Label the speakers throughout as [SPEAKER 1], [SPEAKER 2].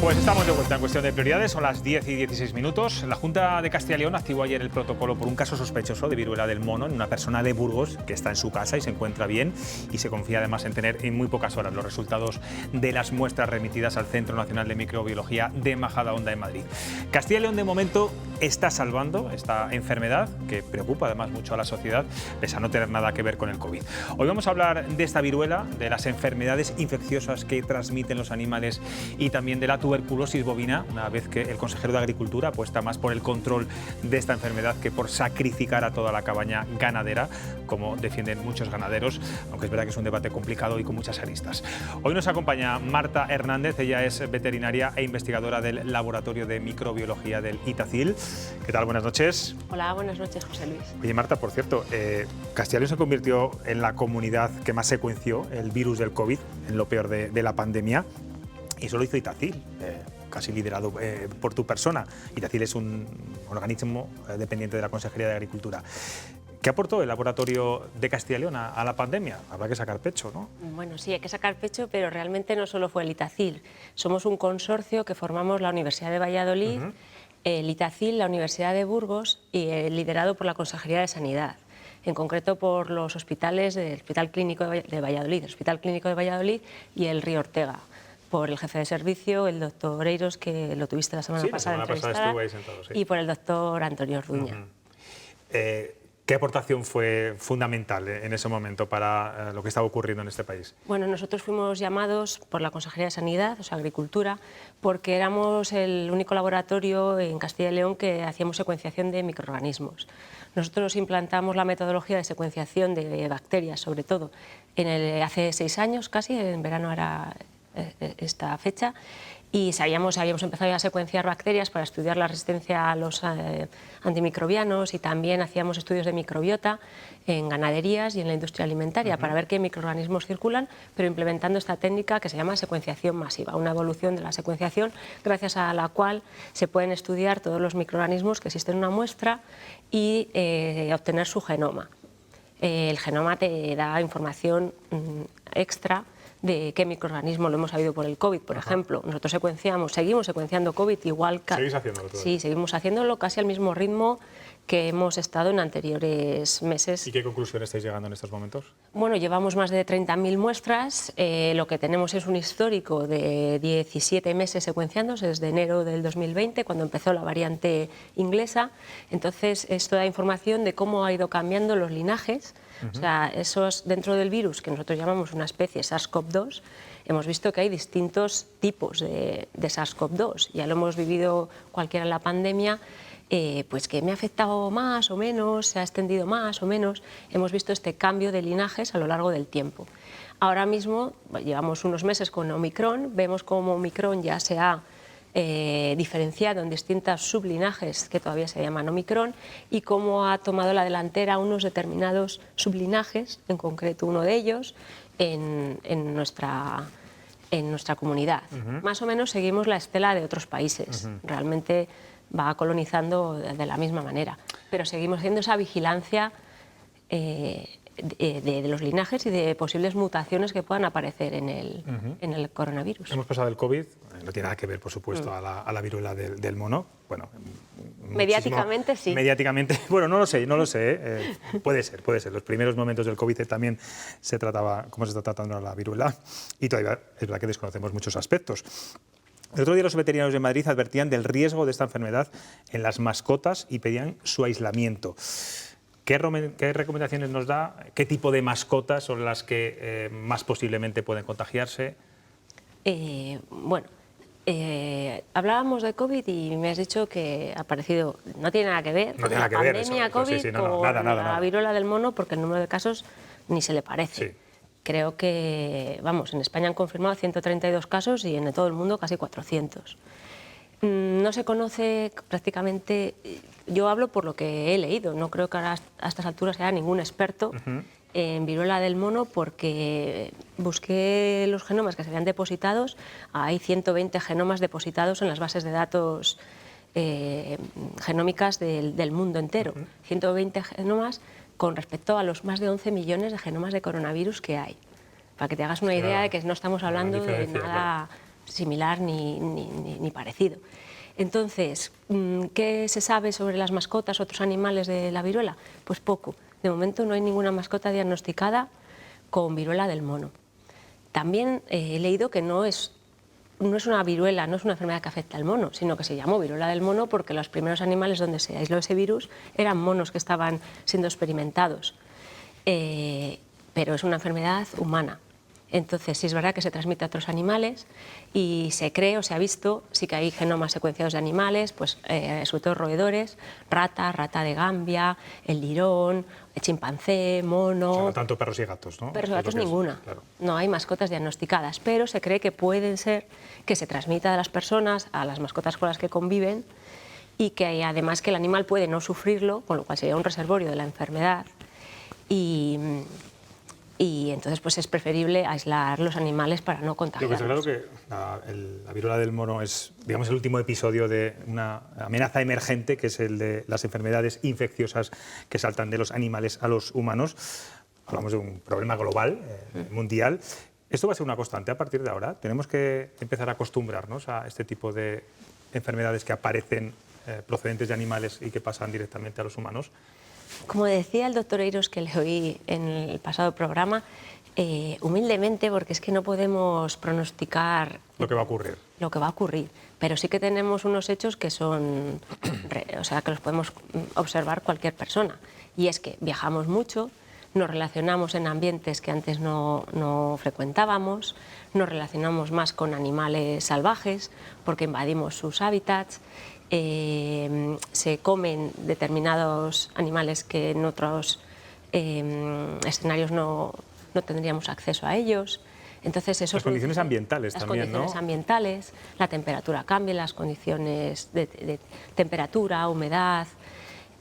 [SPEAKER 1] Pues estamos de vuelta en cuestión de prioridades, son las 10 y 16 minutos. La Junta de Castilla y León activó ayer el protocolo por un caso sospechoso de viruela del mono en una persona de Burgos que está en su casa y se encuentra bien, y se confía además en tener en muy pocas horas los resultados de las muestras remitidas al Centro Nacional de Microbiología de Majadahonda en Madrid. Castilla y León de momento está salvando esta enfermedad que preocupa además mucho a la sociedad, pese a no tener nada que ver con el COVID. Hoy vamos a hablar de esta viruela, de las enfermedades infecciosas que transmiten los animales y también de la tuberculosis bovina, una vez que el consejero de Agricultura apuesta más por el control de esta enfermedad que por sacrificar a toda la cabaña ganadera, como defienden muchos ganaderos, aunque es verdad que es un debate complicado y con muchas aristas. Hoy nos acompaña Marta Hernández, ella es veterinaria e investigadora del Laboratorio de Microbiología del Itacil. ¿Qué tal? Buenas noches.
[SPEAKER 2] Hola, buenas noches, José Luis.
[SPEAKER 1] Oye, Marta, por cierto, Castilla y León se convirtió en la comunidad que más secuenció el virus del COVID, en lo peor de la pandemia. Y eso lo hizo Itacil, casi liderado por tu persona. Itacil es un organismo dependiente de la Consejería de Agricultura. ¿Qué aportó el laboratorio de Castilla y León a la pandemia? Habrá que sacar pecho, ¿no?
[SPEAKER 2] Bueno, sí, hay que sacar pecho, pero realmente no solo fue el Itacil. Somos un consorcio que formamos la Universidad de Valladolid, el Itacil, la Universidad de Burgos y liderado por la Consejería de Sanidad. En concreto por los hospitales del Hospital Clínico de Valladolid, el Hospital Clínico de Valladolid y el Río Ortega, por el jefe de servicio, el doctor Eiros, que lo tuviste la semana pasada entrevistada,
[SPEAKER 1] sí.
[SPEAKER 2] Y por el doctor Antonio Orduña.
[SPEAKER 1] ¿Qué aportación fue fundamental en ese momento para lo que estaba ocurriendo en este país?
[SPEAKER 2] Bueno, nosotros fuimos llamados por la Consejería de Sanidad, o sea, Agricultura, porque éramos el único laboratorio en Castilla y León que hacíamos secuenciación de microorganismos. Nosotros implantamos la metodología de secuenciación de bacterias, sobre todo, hace 6 años casi, en verano era esta fecha, y habíamos empezado a secuenciar bacterias para estudiar la resistencia a los antimicrobianos, y también hacíamos estudios de microbiota en ganaderías y en la industria alimentaria para ver qué microorganismos circulan, pero implementando esta técnica que se llama secuenciación masiva, una evolución de la secuenciación gracias a la cual se pueden estudiar todos los microorganismos que existen en una muestra y obtener su genoma. El genoma te da información extra de qué microorganismo lo hemos sabido por el COVID, por ejemplo. Nosotros seguimos secuenciando COVID igual que...
[SPEAKER 1] ¿Seguís haciéndolo todo?
[SPEAKER 2] Sí, seguimos haciéndolo casi al mismo ritmo que hemos estado en anteriores meses.
[SPEAKER 1] ¿Y qué conclusión estáis llegando en estos momentos?
[SPEAKER 2] Bueno, llevamos más de 30.000 muestras, lo que tenemos es un histórico de 17 meses secuenciándose desde enero del 2020, cuando empezó la variante inglesa. Entonces, esto da información de cómo ha ido cambiando los linajes. O sea, esos dentro del virus, que nosotros llamamos una especie SARS-CoV-2, hemos visto que hay distintos tipos de SARS-CoV-2. Ya lo hemos vivido cualquiera en la pandemia, pues que me ha afectado más o menos, se ha extendido más o menos. Hemos visto este cambio de linajes a lo largo del tiempo. Ahora mismo, llevamos unos meses con Omicron, vemos cómo Omicron ya se ha diferenciado en distintos sublinajes que todavía se llaman Omicron, y cómo ha tomado la delantera unos determinados sublinajes, en concreto uno de ellos, en nuestra comunidad. Más o menos seguimos la estela de otros países. Realmente va colonizando de la misma manera, pero seguimos haciendo esa vigilancia de los linajes y de posibles mutaciones que puedan aparecer en el coronavirus.
[SPEAKER 1] Hemos pasado el COVID, no tiene nada que ver, por supuesto, a la viruela del mono. Bueno,
[SPEAKER 2] mediáticamente sí.
[SPEAKER 1] Mediáticamente, bueno, no lo sé. Puede ser. Los primeros momentos del COVID también se trataba cómo se está tratando la viruela, y todavía es verdad que desconocemos muchos aspectos. El otro día los veterinarios de Madrid advertían del riesgo de esta enfermedad en las mascotas y pedían su aislamiento. ¿Qué recomendaciones nos da? ¿Qué tipo de mascotas son las que más posiblemente pueden contagiarse?
[SPEAKER 2] Hablábamos de COVID y me has dicho que ha aparecido, no tiene nada que ver, la pandemia COVID con la viruela del mono, porque el número de casos ni se le parece.
[SPEAKER 1] Sí.
[SPEAKER 2] Creo que, en España han confirmado 132 casos y en todo el mundo casi 400. No se conoce prácticamente, yo hablo por lo que he leído, no creo que ahora a estas alturas haya ningún experto en viruela del mono, porque busqué los genomas que se habían depositado, hay 120 genomas depositados en las bases de datos genómicas del mundo entero, 120 genomas con respecto a los más de 11 millones de genomas de coronavirus que hay. Para que te hagas una idea de que no estamos hablando de nada... similar ni parecido. Entonces, ¿qué se sabe sobre las mascotas, otros animales de la viruela? Pues poco. De momento no hay ninguna mascota diagnosticada con viruela del mono. También he leído que no es una viruela, no es una enfermedad que afecta al mono, sino que se llamó viruela del mono porque los primeros animales donde se aisló ese virus eran monos que estaban siendo experimentados. Pero es una enfermedad humana. Entonces, sí es verdad que se transmite a otros animales y se cree o se ha visto, sí que hay genomas secuenciados de animales, pues sobre todo roedores, rata de Gambia, el lirón, el chimpancé, mono...
[SPEAKER 1] O sea, no tanto perros y gatos, ¿no?
[SPEAKER 2] Perros y gatos ninguna.
[SPEAKER 1] Claro.
[SPEAKER 2] No hay mascotas diagnosticadas, pero se cree que pueden ser que se transmita de las personas a las mascotas con las que conviven y que además que el animal puede no sufrirlo, con lo cual sería un reservorio de la enfermedad. Y entonces pues es preferible aislar los animales para no contagiarlos.
[SPEAKER 1] Lo que está claro que la viruela del mono es, digamos, el último episodio de una amenaza emergente, que es el de las enfermedades infecciosas que saltan de los animales a los humanos. Hablamos de un problema global, mundial. ¿Esto va a ser una constante a partir de ahora? ¿Tenemos que empezar a acostumbrarnos a este tipo de enfermedades que aparecen procedentes de animales y que pasan directamente a los humanos?
[SPEAKER 2] Como decía el doctor Eiros, que le oí en el pasado programa, humildemente, porque es que no podemos pronosticar
[SPEAKER 1] lo que va a ocurrir.
[SPEAKER 2] Lo que va a ocurrir, pero sí que tenemos unos hechos que son, o sea, que los podemos observar cualquier persona. Y es que viajamos mucho, nos relacionamos en ambientes que antes no frecuentábamos, nos relacionamos más con animales salvajes porque invadimos sus hábitats. Se comen determinados animales que en otros escenarios no tendríamos acceso a ellos. Entonces eso
[SPEAKER 1] las condiciones ambientales también, ¿no? Las
[SPEAKER 2] condiciones ambientales, la temperatura cambia, las condiciones de temperatura, humedad,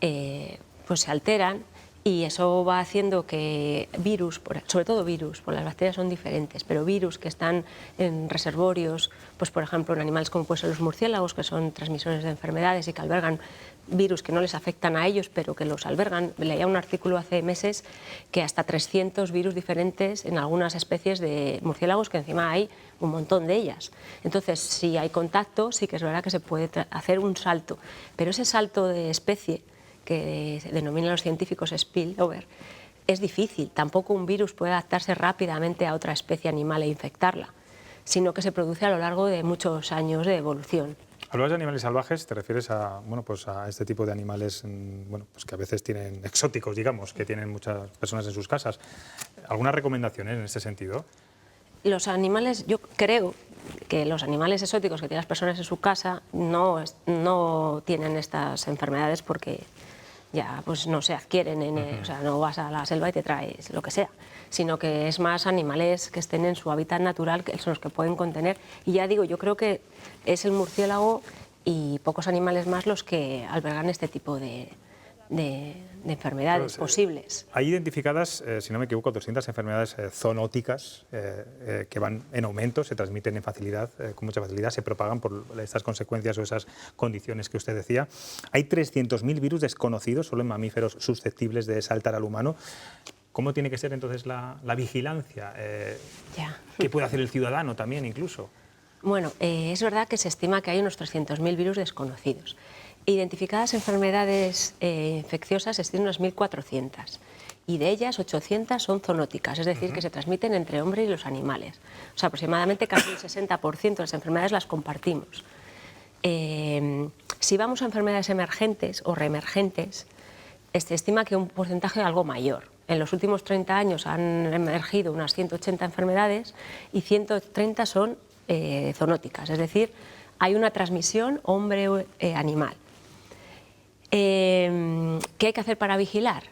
[SPEAKER 2] pues se alteran. Y eso va haciendo que virus, sobre todo virus, porque las bacterias son diferentes, pero virus que están en reservorios, pues por ejemplo en animales como pueden ser los murciélagos, que son transmisores de enfermedades y que albergan virus que no les afectan a ellos, pero que los albergan. Leía un artículo hace meses que hasta 300 virus diferentes en algunas especies de murciélagos, que encima hay un montón de ellas. Entonces, si hay contacto, sí que es verdad que se puede hacer un salto, pero ese salto de especie, que denominan los científicos spillover, es difícil. Tampoco un virus puede adaptarse rápidamente a otra especie animal e infectarla, sino que se produce a lo largo de muchos años de evolución.
[SPEAKER 1] Hablabas de animales salvajes, te refieres a, bueno, pues a este tipo de animales, bueno, pues que a veces tienen exóticos, digamos, que tienen muchas personas en sus casas. ¿Algunas recomendaciones en este sentido?
[SPEAKER 2] Los animales, yo creo que los animales exóticos que tienen las personas en su casa no tienen estas enfermedades porque ya pues no se adquieren, o sea, no vas a la selva y te traes lo que sea, sino que es más animales que estén en su hábitat natural, que son los que pueden contener. Y ya digo, yo creo que es el murciélago y pocos animales más los que albergan este tipo de enfermedades posibles.
[SPEAKER 1] Hay identificadas, si no me equivoco, 200 enfermedades zoonóticas que van en aumento, se transmiten en facilidad, con mucha facilidad, se propagan por estas consecuencias o esas condiciones que usted decía. Hay 300.000 virus desconocidos solo en mamíferos susceptibles de saltar al humano. ¿Cómo tiene que ser entonces la vigilancia? ¿Qué puede hacer el ciudadano también incluso?
[SPEAKER 2] Bueno, es verdad que se estima que hay unos 300.000 virus desconocidos. Identificadas enfermedades infecciosas existen unas 1.400 y de ellas 800 son zoonóticas, es decir, que se transmiten entre hombres y los animales. O sea, aproximadamente casi el 60% de las enfermedades las compartimos. Si vamos a enfermedades emergentes o reemergentes, se estima que un porcentaje algo mayor. En los últimos 30 años han emergido unas 180 enfermedades y 130 son zoonóticas, es decir, hay una transmisión hombre-animal. ¿Qué hay que hacer para vigilar?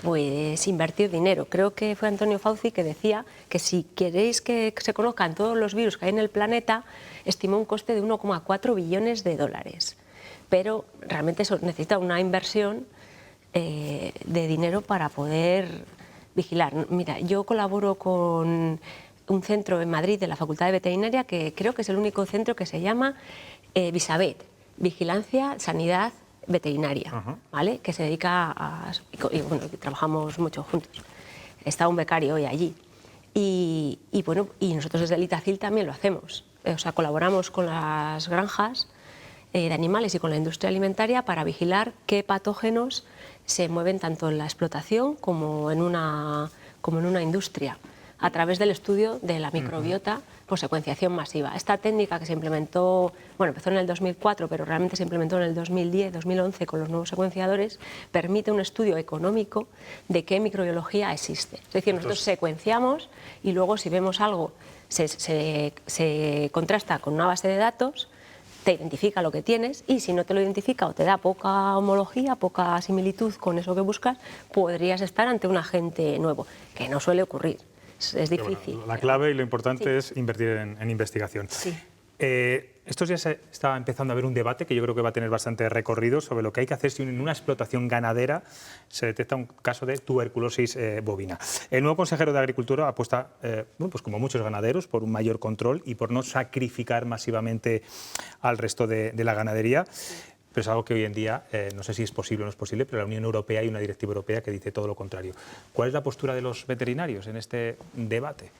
[SPEAKER 2] Pues invertir dinero. Creo que fue Antonio Fauci que decía que si queréis que se conozcan todos los virus que hay en el planeta, estimó un coste de 1,4 billones de dólares. Pero realmente eso necesita una inversión de dinero para poder vigilar. Mira, yo colaboro con un centro en Madrid de la Facultad de Veterinaria que creo que es el único centro que se llama Visavet, Vigilancia, Sanidad Veterinaria, ¿vale? Que se dedica a... Y bueno, trabajamos mucho juntos. Está un becario hoy allí. Y bueno, y nosotros desde el Itacil también lo hacemos. o sea, colaboramos con las granjas de animales y con la industria alimentaria para vigilar qué patógenos se mueven tanto en la explotación como en una industria, a través del estudio de la microbiota por secuenciación masiva. Esta técnica que se implementó, bueno, empezó en el 2004, pero realmente se implementó en el 2010, 2011 con los nuevos secuenciadores, permite un estudio económico de qué microbiología existe. Es decir, nosotros secuenciamos y luego si vemos algo, se contrasta con una base de datos, te identifica lo que tienes y si no te lo identifica o te da poca homología, poca similitud con eso que buscas, podrías estar ante un agente nuevo, que no suele ocurrir. Es difícil.
[SPEAKER 1] Bueno, la clave y lo importante es invertir en investigación.
[SPEAKER 2] Sí.
[SPEAKER 1] Estos días se está empezando a haber un debate que yo creo que va a tener bastante recorrido sobre lo que hay que hacer si en una explotación ganadera se detecta un caso de tuberculosis bovina. El nuevo consejero de Agricultura apuesta, bueno, pues como muchos ganaderos, por un mayor control y por no sacrificar masivamente al resto de la ganadería. Pero es algo que hoy en día, no sé si es posible o no es posible, pero en la Unión Europea hay una directiva europea que dice todo lo contrario. ¿Cuál es la postura de los veterinarios en este debate?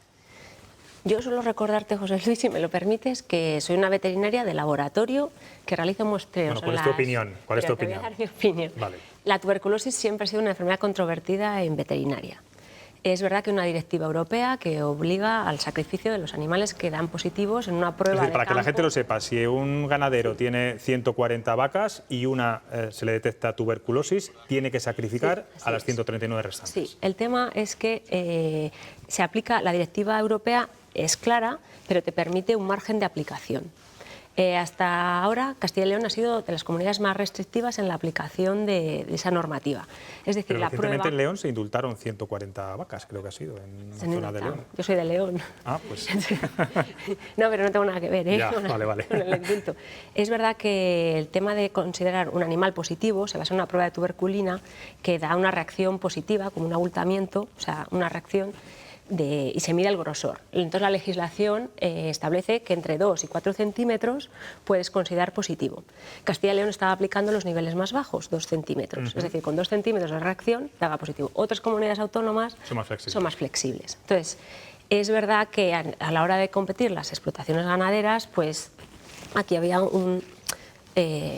[SPEAKER 2] Yo suelo recordarte, José Luis, si me lo permites, que soy una veterinaria de laboratorio que realiza muestreos.
[SPEAKER 1] Bueno, ¿cuál es tu opinión? ¿Cuál es tu opinión?
[SPEAKER 2] Te voy a dar mi opinión.
[SPEAKER 1] Vale.
[SPEAKER 2] La tuberculosis siempre ha sido una enfermedad controvertida en veterinaria. Es verdad que hay una directiva europea que obliga al sacrificio de los animales que dan positivos en una prueba
[SPEAKER 1] es decir,
[SPEAKER 2] de
[SPEAKER 1] para
[SPEAKER 2] campo.
[SPEAKER 1] que la gente lo sepa, si un ganadero tiene 140 vacas y una se le detecta tuberculosis, tiene que sacrificar a las 139 restantes.
[SPEAKER 2] Sí, el tema es que se aplica, la directiva europea es clara, pero te permite un margen de aplicación. Hasta ahora, Castilla y León ha sido de las comunidades más restrictivas en la aplicación de esa normativa. Es decir,
[SPEAKER 1] Pero
[SPEAKER 2] la prueba...
[SPEAKER 1] en León se indultaron 140 vacas, creo que ha sido, en la zona de León.
[SPEAKER 2] Yo soy de León.
[SPEAKER 1] Ah, pues...
[SPEAKER 2] No, pero no tengo nada que ver
[SPEAKER 1] Ya, vale.
[SPEAKER 2] con el indulto. Es verdad que el tema de considerar un animal positivo se basa en una prueba de tuberculina que da una reacción positiva, como un abultamiento, o sea, una reacción y se mide el grosor. Entonces la legislación establece que entre 2 y 4 centímetros puedes considerar positivo. Castilla y León estaba aplicando los niveles más bajos, 2 centímetros. Es decir, con 2 centímetros de reacción daba positivo. Otras comunidades autónomas son más flexibles. Entonces, es verdad que a la hora de competir las explotaciones ganaderas, pues aquí había un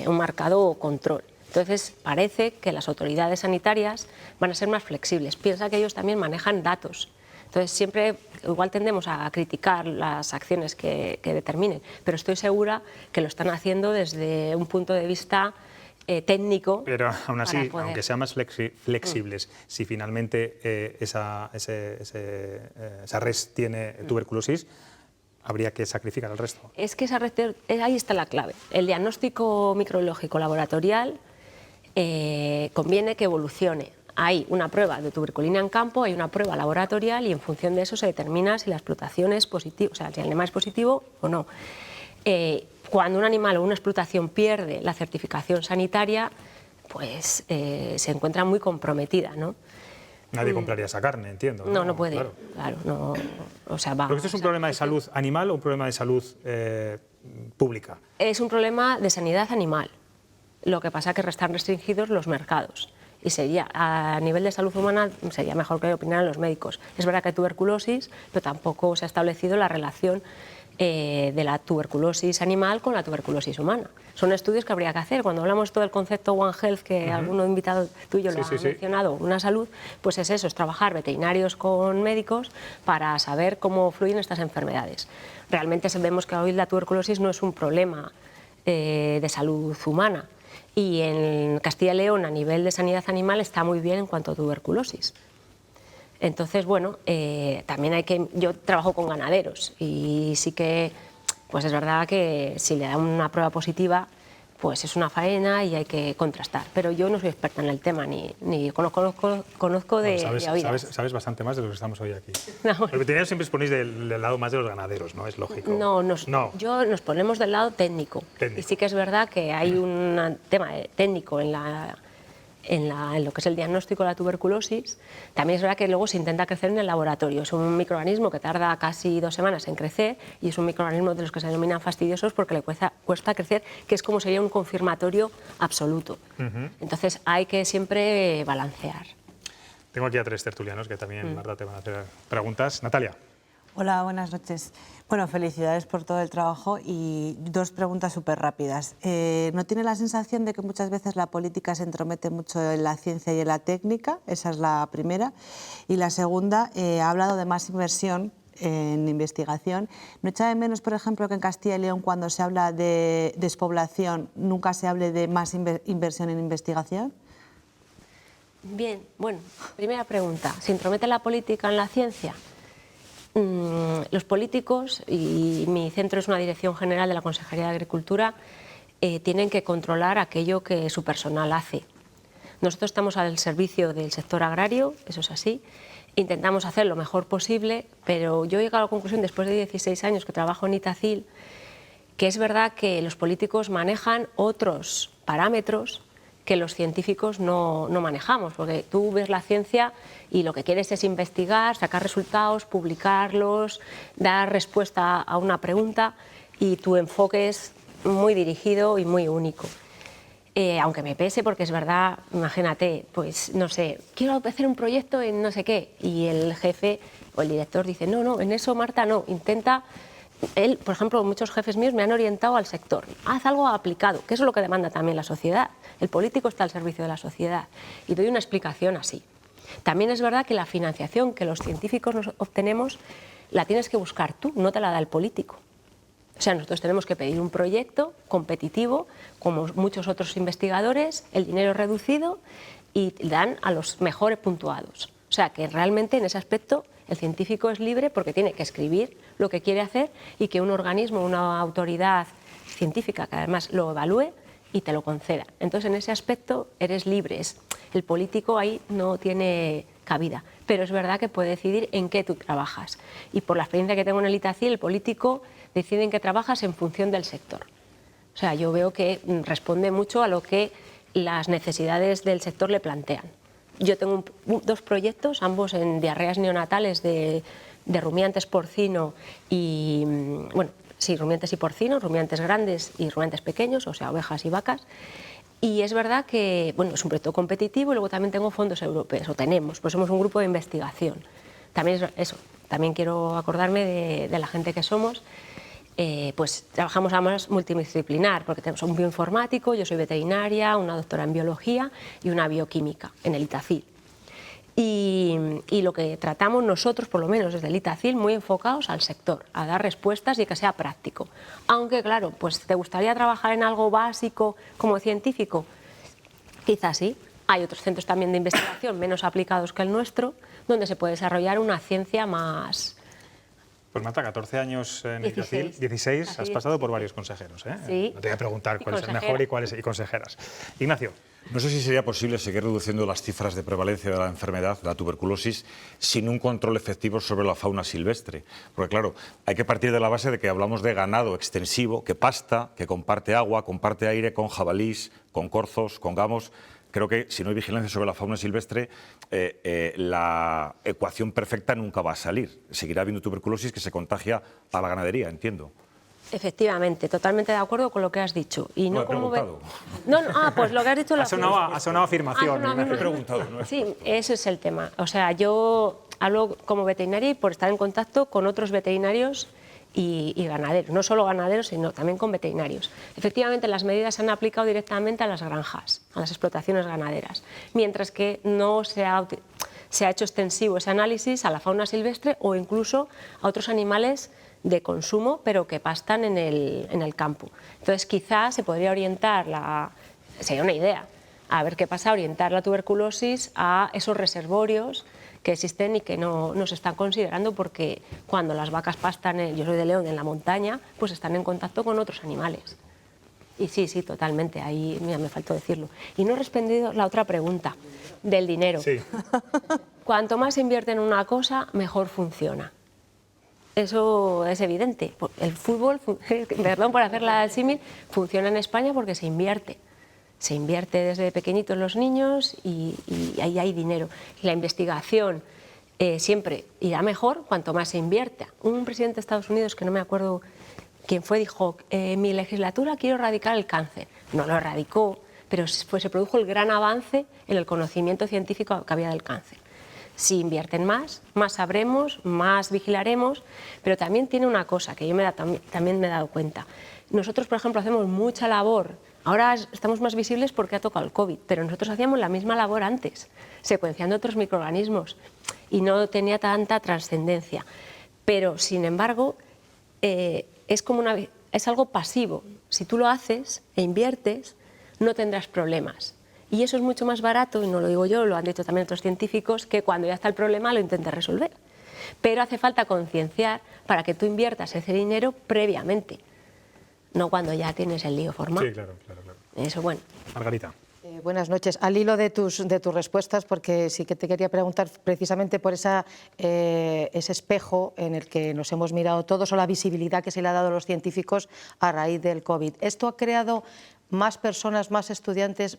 [SPEAKER 2] marcado control. Entonces, parece que las autoridades sanitarias van a ser más flexibles. Piensa que ellos también manejan datos. Entonces, siempre igual tendemos a criticar las acciones que determinen, pero estoy segura que lo están haciendo desde un punto de vista técnico.
[SPEAKER 1] Pero aún así, aunque sean más flexibles, si finalmente esa res tiene tuberculosis, habría que sacrificar al resto.
[SPEAKER 2] Es que ahí está la clave. El diagnóstico microbiológico laboratorial conviene que evolucione. Hay una prueba de tuberculina en campo, hay una prueba laboratorial y en función de eso se determina si la explotación es positiva, o sea, si el animal es positivo o no. Cuando un animal o una explotación pierde la certificación sanitaria, pues se encuentra muy comprometida, ¿no?
[SPEAKER 1] Nadie compraría esa carne, entiendo.
[SPEAKER 2] No puede. Claro, no, o sea, va.
[SPEAKER 1] ¿Pero esto es un problema de salud animal o un problema de salud pública?
[SPEAKER 2] Es un problema de sanidad animal. Lo que pasa es que están restringidos los mercados. Y sería, a nivel de salud humana, sería mejor que opinaran los médicos. Es verdad que hay tuberculosis, pero tampoco se ha establecido la relación de la tuberculosis animal con la tuberculosis humana. Son estudios que habría que hacer. Cuando hablamos todo del concepto One Health, que alguno invitado tuyo lo ha mencionado, una salud, pues es eso, es trabajar veterinarios con médicos para saber cómo fluyen estas enfermedades. Realmente vemos que hoy la tuberculosis no es un problema de salud humana. Y en Castilla y León, a nivel de sanidad animal, está muy bien en cuanto a tuberculosis. Entonces, bueno, también yo trabajo con ganaderos y sí que, pues es verdad que si le dan una prueba positiva, pues es una faena y hay que contrastar. Pero yo no soy experta en el tema, ni conozco de oídas.
[SPEAKER 1] Sabes bastante más de los que estamos hoy aquí.
[SPEAKER 2] No.
[SPEAKER 1] Los veterinarios siempre os ponéis del lado más de los ganaderos, ¿no? Es lógico.
[SPEAKER 2] No, nos ponemos del lado técnico. Y sí que es verdad que hay un tema técnico en lo que es el diagnóstico de la tuberculosi. También es verdad que luego se intenta crecer en el laboratorio. Es un microorganismo que tarda casi 2 semanas en crecer y es un microorganismo de los que se denominan fastidiosos porque le cuesta crecer, que es como sería un confirmatorio absoluto. Entonces hay que siempre balancear.
[SPEAKER 1] Tengo aquí a 3 tertulianos que también, Marta, te van a hacer preguntas. Natalia.
[SPEAKER 3] Hola, buenas noches. Bueno, felicidades por todo el trabajo y dos preguntas súper rápidas. ¿No tiene la sensación de que muchas veces la política se entromete mucho en la ciencia y en la técnica? Esa es la primera. Y la segunda, ha hablado de más inversión en investigación. ¿No echa de menos, por ejemplo, que en Castilla y León, cuando se habla de despoblación, nunca se hable de más inversión en investigación?
[SPEAKER 2] Bien, bueno, primera pregunta. ¿Se intromete la política en la ciencia? Los políticos, y mi centro es una dirección general de la Consejería de Agricultura, tienen que controlar aquello que su personal hace. Nosotros estamos al servicio del sector agrario, eso es así, intentamos hacer lo mejor posible, pero yo he llegado a la conclusión, después de 16 años que trabajo en Itacil, que es verdad que los políticos manejan otros parámetros que los científicos no manejamos, porque tú ves la ciencia y lo que quieres es investigar, sacar resultados, publicarlos, dar respuesta a una pregunta, y tu enfoque es muy dirigido y muy único. Aunque me pese, porque es verdad, imagínate, pues no sé, quiero hacer un proyecto en no sé qué, y el jefe o el director dice, no, en eso, Marta, no, intenta. Él, por ejemplo, muchos jefes míos me han orientado al sector. Haz algo aplicado, que eso es lo que demanda también la sociedad. El político está al servicio de la sociedad. Y doy una explicación así. También es verdad que la financiación que los científicos nos obtenemos la tienes que buscar tú, no te la da el político. O sea, nosotros tenemos que pedir un proyecto competitivo, como muchos otros investigadores, el dinero es reducido y dan a los mejores puntuados. O sea, que realmente en ese aspecto el científico es libre porque tiene que escribir lo que quiere hacer y que un organismo, una autoridad científica que además lo evalúe y te lo conceda. Entonces, en ese aspecto eres libre. El político ahí no tiene cabida, pero es verdad que puede decidir en qué tú trabajas. Y por la experiencia que tengo en el Itacil, el político decide en qué trabajas en función del sector. O sea, yo veo que responde mucho a lo que las necesidades del sector le plantean. Yo tengo dos proyectos, ambos en diarreas neonatales de rumiantes porcino y, bueno, sí, rumiantes y porcino, rumiantes grandes y rumiantes pequeños, o sea, ovejas y vacas. Y es verdad que, bueno, es un proyecto competitivo y luego también tengo fondos europeos, o tenemos, pues somos un grupo de investigación. También es eso, también quiero acordarme de la gente que somos. Pues trabajamos además multidisciplinar, porque tenemos un bioinformático, yo soy veterinaria, una doctora en biología y una bioquímica en el Itacil. Y lo que tratamos nosotros, por lo menos desde el Itacil, muy enfocados al sector, a dar respuestas y que sea práctico. Aunque, claro, pues ¿te gustaría trabajar en algo básico como científico? Quizás sí. Hay otros centros también de investigación menos aplicados que el nuestro, donde se puede desarrollar una ciencia más...
[SPEAKER 1] Pues Marta, 14 años en el Itacil, 16, has pasado por varios consejeros, ¿eh?
[SPEAKER 2] Sí.
[SPEAKER 1] No te voy a preguntar cuál es el mejor y consejeras. Ignacio.
[SPEAKER 4] No sé si sería posible seguir reduciendo las cifras de prevalencia de la enfermedad, de la tuberculosis, sin un control efectivo sobre la fauna silvestre. Porque claro, hay que partir de la base de que hablamos de ganado extensivo, que pasta, que comparte agua, comparte aire con jabalís, con corzos, con gamos. Creo que si no hay vigilancia sobre la fauna silvestre, la ecuación perfecta nunca va a salir. Seguirá habiendo tuberculosis que se contagia a la ganadería, entiendo.
[SPEAKER 2] Efectivamente, totalmente de acuerdo con lo que has dicho. Y
[SPEAKER 4] no he preguntado.
[SPEAKER 2] Pues lo que has dicho...
[SPEAKER 1] Ha sonado afirmación.
[SPEAKER 4] He preguntado, ¿no?
[SPEAKER 2] Sí, ese es el tema. O sea, yo hablo como veterinaria y por estar en contacto con otros veterinarios y ganaderos. No solo ganaderos, sino también con veterinarios. Efectivamente, las medidas se han aplicado directamente a las granjas, a las explotaciones ganaderas, mientras que no se ha hecho extensivo ese análisis a la fauna silvestre o incluso a otros animales de consumo, pero que pastan en el campo. Entonces, quizás se podría orientar, sería una idea, a ver qué pasa, orientar la tuberculosis a esos reservorios que existen y que no se están considerando, porque cuando las vacas pastan, yo soy de León, en la montaña, pues están en contacto con otros animales. Y sí, totalmente, ahí mira, me faltó decirlo. Y no he respondido la otra pregunta, del dinero.
[SPEAKER 1] Sí.
[SPEAKER 2] Cuanto más se invierte en una cosa, mejor funciona. Eso es evidente. El fútbol, perdón por hacer la símil, funciona en España porque se invierte. Se invierte desde pequeñitos los niños y ahí hay dinero. La investigación siempre irá mejor cuanto más se invierta. Un presidente de Estados Unidos, que no me acuerdo quién fue, dijo, en mi legislatura quiero erradicar el cáncer. No lo erradicó, pero se produjo el gran avance en el conocimiento científico que había del cáncer. Si invierten más sabremos, más vigilaremos, pero también tiene una cosa que yo también me he dado cuenta. Nosotros, por ejemplo, hacemos mucha labor. Ahora estamos más visibles porque ha tocado el COVID, pero nosotros hacíamos la misma labor antes, secuenciando otros microorganismos, y no tenía tanta trascendencia. Pero, sin embargo, es algo pasivo. Si tú lo haces e inviertes, no tendrás problemas. Y eso es mucho más barato, y no lo digo yo, lo han dicho también otros científicos, que cuando ya está el problema lo intentes resolver. Pero hace falta concienciar para que tú inviertas ese dinero previamente, no cuando ya tienes el lío formado.
[SPEAKER 1] Sí, claro.
[SPEAKER 2] Eso, bueno.
[SPEAKER 1] Margarita.
[SPEAKER 5] Buenas noches. Al hilo de tus respuestas, porque sí que te quería preguntar precisamente por ese espejo en el que nos hemos mirado todos, o la visibilidad que se le ha dado a los científicos a raíz del COVID. ¿Esto ha creado más personas, más estudiantes,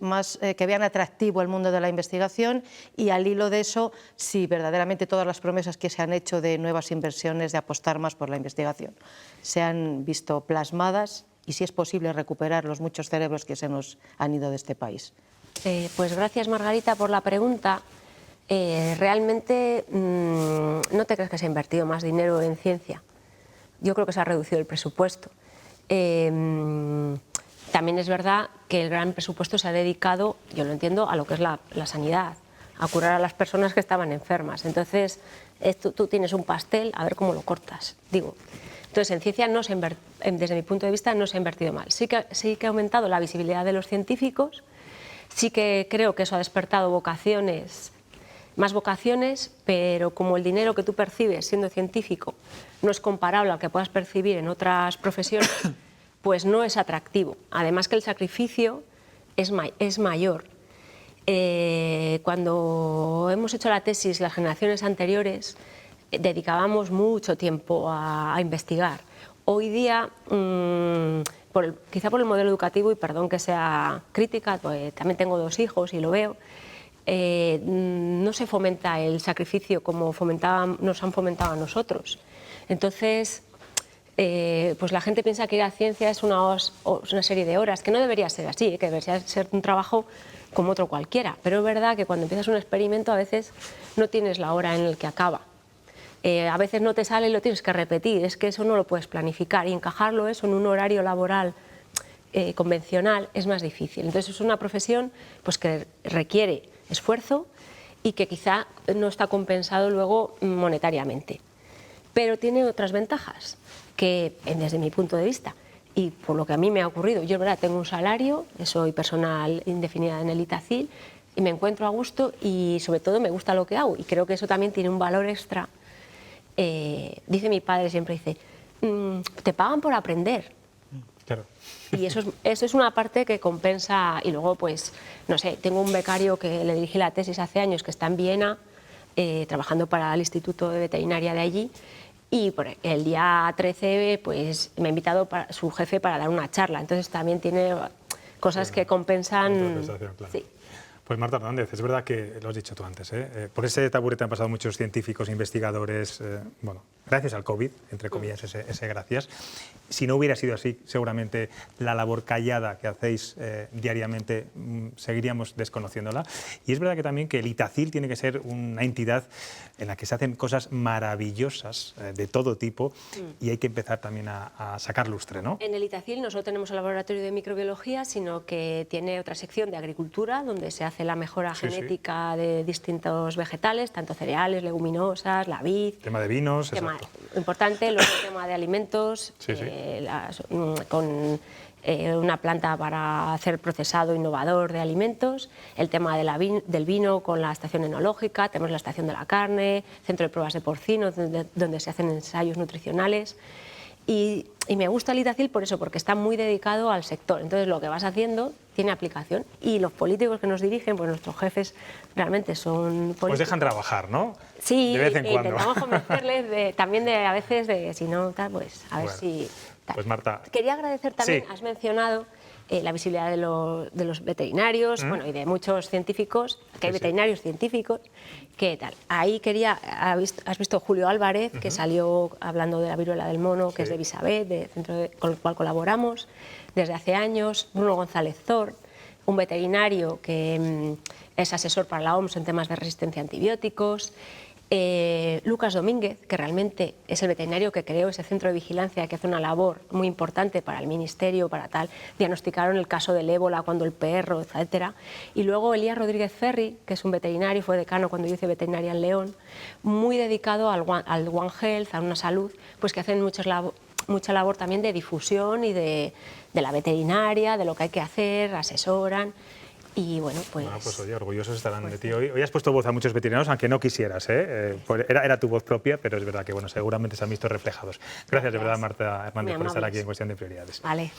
[SPEAKER 5] que vean atractivo el mundo de la investigación? Y al hilo de eso, si verdaderamente todas las promesas que se han hecho de nuevas inversiones, de apostar más por la investigación, se han visto plasmadas, y si es posible recuperar los muchos cerebros que se nos han ido de este país.
[SPEAKER 2] Pues gracias, Margarita, por la pregunta. Realmente no te crees que se ha invertido más dinero en ciencia. Yo creo que se ha reducido el presupuesto. También es verdad que el gran presupuesto se ha dedicado, yo lo entiendo, a lo que es la sanidad, a curar a las personas que estaban enfermas. Entonces, tú tienes un pastel, a ver cómo lo cortas, digo. Entonces, en ciencia, desde mi punto de vista, no se ha invertido mal. Sí que ha aumentado la visibilidad de los científicos, sí que creo que eso ha despertado más vocaciones, pero como el dinero que tú percibes siendo científico no es comparable al que puedas percibir en otras profesiones, pues no es atractivo. Además que el sacrificio es mayor. Cuando hemos hecho la tesis, las generaciones anteriores dedicábamos mucho tiempo a investigar. Hoy día, quizá por el modelo educativo, y perdón que sea crítica, pues también tengo 2 hijos y lo veo, no se fomenta el sacrificio como nos han fomentado a nosotros. Entonces, pues la gente piensa que ir a ciencia es una serie de horas, que no debería ser así, que debería ser un trabajo como otro cualquiera. Pero es verdad que cuando empiezas un experimento a veces no tienes la hora en la que acaba. A veces no te sale y lo tienes que repetir, es que eso no lo puedes planificar, y encajarlo eso en un horario laboral convencional es más difícil. Entonces es una profesión pues, que requiere esfuerzo y que quizá no está compensado luego monetariamente. Pero tiene otras ventajas que, desde mi punto de vista, y por lo que a mí me ha ocurrido, yo verdad tengo un salario, soy personal indefinida en el Itacil, y me encuentro a gusto y sobre todo me gusta lo que hago, y creo que eso también tiene un valor extra. Dice mi padre, siempre dice, te pagan por aprender.
[SPEAKER 1] Claro.
[SPEAKER 2] Y eso es una parte que compensa. Y luego, pues, no sé, tengo un becario que le dirigí la tesis hace años, que está en Viena, trabajando para el Instituto de Veterinaria de allí, y el día 13 pues, me ha invitado su jefe para dar una charla. Entonces también tiene cosas que compensan.
[SPEAKER 1] Claro.
[SPEAKER 2] Sí.
[SPEAKER 1] Pues Marta Hernández, es verdad que lo has dicho tú antes, por ese taburete han pasado muchos científicos, investigadores, bueno, gracias al COVID, entre comillas, ese gracias. Si no hubiera sido así, seguramente la labor callada que hacéis diariamente seguiríamos desconociéndola. Y es verdad que también que el Itacil tiene que ser una entidad en la que se hacen cosas maravillosas de todo tipo, y hay que empezar también a sacar lustre, ¿no?
[SPEAKER 2] En el Itacil no solo tenemos el laboratorio de microbiología, sino que tiene otra sección de agricultura, donde se hace la mejora genética de distintos vegetales, tanto cereales, leguminosas, la vid.
[SPEAKER 1] Tema de vinos,
[SPEAKER 2] Importante, luego el tema de alimentos, con una planta para hacer procesado innovador de alimentos, el tema del vino con la estación enológica, tenemos la estación de la carne, centro de pruebas de porcinos, donde se hacen ensayos nutricionales. Y me gusta el Itacil por eso, porque está muy dedicado al sector. Entonces lo que vas haciendo tiene aplicación, y los políticos que nos dirigen, pues nuestros jefes realmente son políticos.
[SPEAKER 1] Pues dejan trabajar, ¿no?
[SPEAKER 2] Sí,
[SPEAKER 1] de vez en cuando.
[SPEAKER 2] Intentamos convencerles también a veces de si no tal, pues a ver si tal.
[SPEAKER 1] Pues Marta.
[SPEAKER 2] Quería agradecer también, has mencionado la visibilidad de los veterinarios, bueno, y de muchos científicos, que hay veterinarios científicos, ¿qué tal? Ahí has visto Julio Álvarez, que salió hablando de la viruela del mono, que es de Visabet, con el cual colaboramos desde hace años, Bruno González Zor, un veterinario que es asesor para la OMS en temas de resistencia a antibióticos, Lucas Domínguez, que realmente es el veterinario que creó ese centro de vigilancia, que hace una labor muy importante para el ministerio, para tal, diagnosticaron el caso del ébola cuando el perro, etcétera. Y luego Elías Rodríguez Ferri, que es un veterinario, fue decano cuando yo hice veterinaria en León, muy dedicado al One Health, a una salud, pues que hacen mucha labor también de difusión y de la veterinaria, de lo que hay que hacer, asesoran. Y bueno, pues
[SPEAKER 1] oye, orgullosos estarán de ti hoy. Hoy has puesto voz a muchos veterinarios, aunque no quisieras, ¿eh? Era tu voz propia, pero es verdad que bueno, seguramente se han visto reflejados. Gracias de verdad, Marta Hernández, por estar aquí en Cuestión de Prioridades.
[SPEAKER 2] Vale.